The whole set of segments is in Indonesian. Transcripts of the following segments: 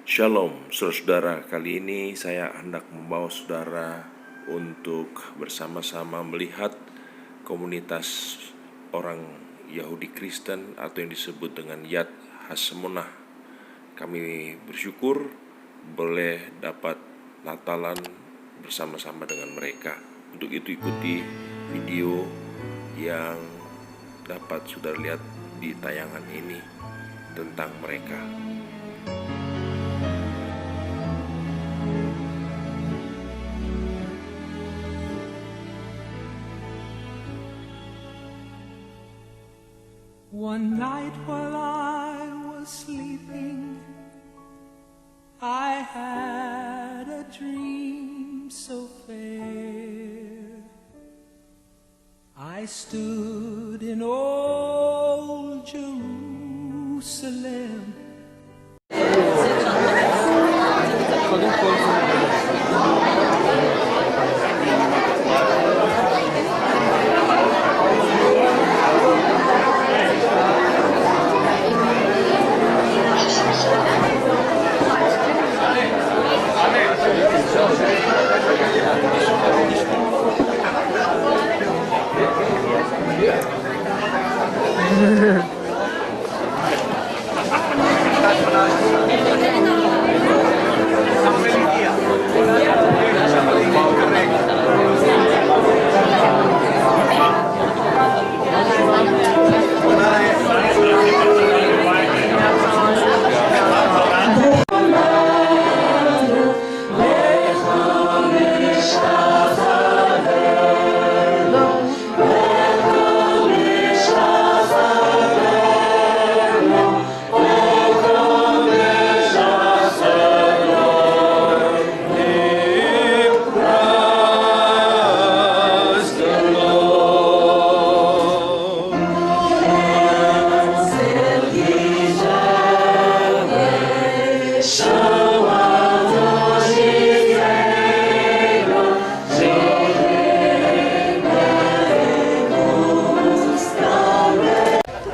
Shalom, saudara-saudara. Kali ini saya hendak membawa saudara untuk bersama-sama melihat komunitas orang Yahudi Kristen atau yang disebut dengan Yad Hasmonah. Kami bersyukur boleh dapat Natalan bersama-sama dengan mereka. Untuk itu ikuti video yang dapat saudara lihat di tayangan ini tentang mereka. One night while I was sleeping, I had a dream so fair. I stood in old Jerusalem.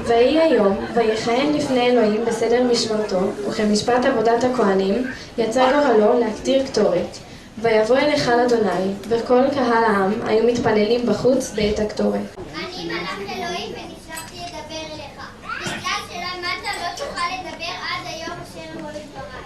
ויהי היום, ויכהן לפני אלוהים בסדר משמרתו, וכמשפט עבודת הכהנים, יצא גורלו להקטיר קטורת. ויבוא אל היכל אדוני, וכל קהל העם היו מתפללים בחוץ בעת הקטורת. אני מלאך אלוהים ונשלחתי לדבר אליך. בגלל שלמדת לא תוכל לדבר עד היום אשר אמור לדבריי.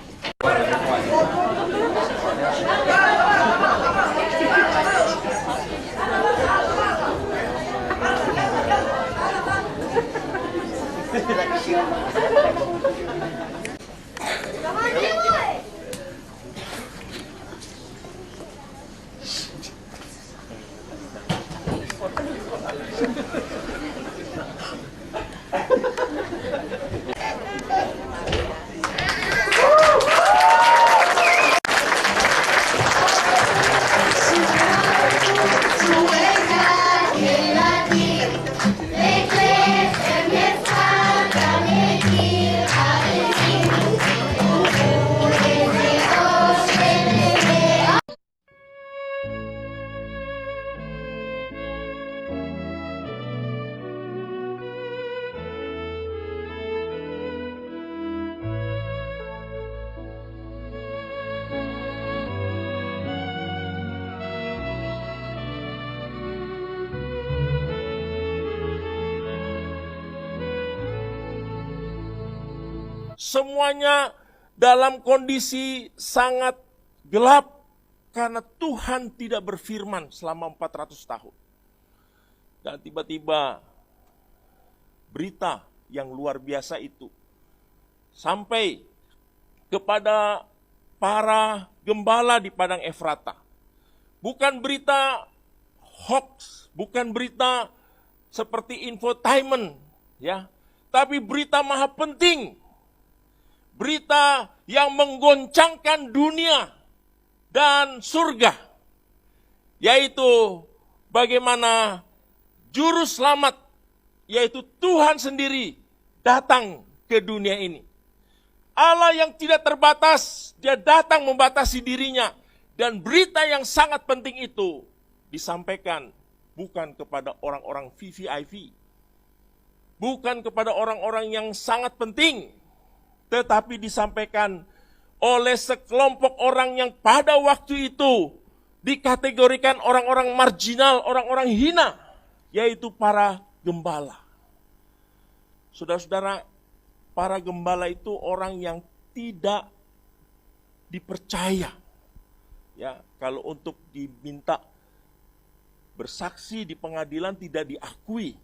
Semuanya dalam kondisi sangat gelap karena Tuhan tidak berfirman selama 400 tahun. Dan tiba-tiba berita yang luar biasa itu sampai kepada para gembala di padang Efrata. Bukan berita hoax, bukan berita seperti infotainment, ya, tapi berita maha penting. Berita yang menggoncangkan dunia dan surga, yaitu bagaimana juru selamat, yaitu Tuhan sendiri datang ke dunia ini. Allah yang tidak terbatas, dia datang membatasi dirinya, dan berita yang sangat penting itu disampaikan bukan kepada orang-orang VVIP, bukan kepada orang-orang yang sangat penting, tetapi disampaikan oleh sekelompok orang yang pada waktu itu dikategorikan orang-orang marginal, orang-orang hina, yaitu para gembala. Saudara-saudara, para gembala itu orang yang tidak dipercaya. Ya, kalau untuk diminta bersaksi di pengadilan tidak diakui.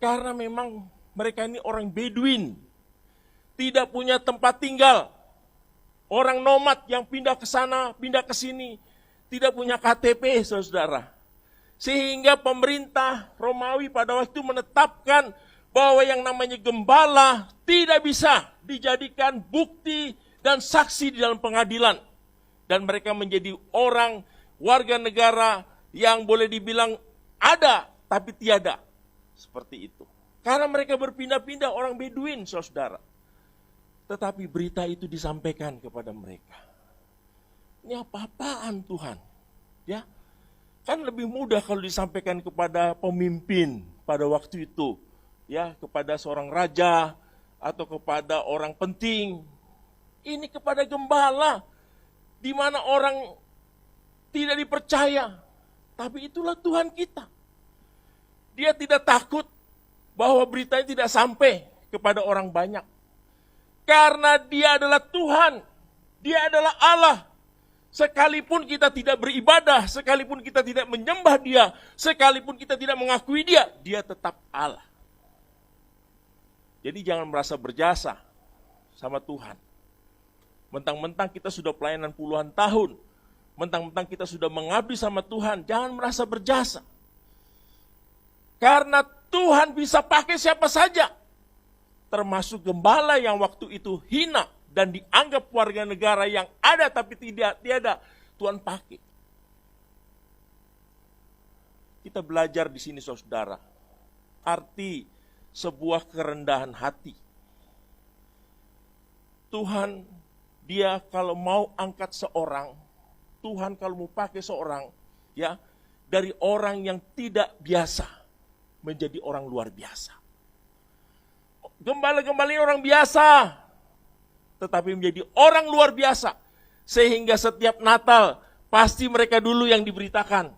Karena memang mereka ini orang Bedouin, tidak punya tempat tinggal. Orang nomad yang pindah ke sana, pindah ke sini, tidak punya KTP, saudara. Sehingga pemerintah Romawi pada waktu itu menetapkan bahwa yang namanya gembala tidak bisa dijadikan bukti dan saksi di dalam pengadilan. Dan mereka menjadi orang warga negara yang boleh dibilang ada tapi tiada. Seperti itu. Karena mereka berpindah-pindah orang Bedouin, saudara. Tetapi berita itu disampaikan kepada mereka. Ini apa-apaan Tuhan? Ya, kan lebih mudah kalau disampaikan kepada pemimpin pada waktu itu. Ya, kepada seorang raja atau kepada orang penting. Ini kepada gembala, di mana orang tidak dipercaya. Tapi itulah Tuhan kita. Dia tidak takut bahwa beritanya tidak sampai kepada orang banyak. Karena dia adalah Tuhan. Dia adalah Allah. Sekalipun kita tidak beribadah, sekalipun kita tidak menyembah dia, sekalipun kita tidak mengakui dia, dia tetap Allah. Jadi jangan merasa berjasa sama Tuhan. Mentang-mentang kita sudah pelayanan puluhan tahun, mentang-mentang kita sudah mengabdi sama Tuhan, jangan merasa berjasa. Karena Tuhan bisa pakai siapa saja, termasuk gembala yang waktu itu hina dan dianggap warga negara yang ada tapi tiada, Tuhan pakai. Kita belajar di sini, saudara, arti sebuah kerendahan hati. Tuhan, dia kalau mau angkat seorang, Tuhan kalau mau pakai seorang, ya, dari orang yang tidak biasa menjadi orang luar biasa. Gembala-gembala ini orang biasa, tetapi menjadi orang luar biasa. Sehingga setiap Natal, pasti mereka dulu yang diberitakan.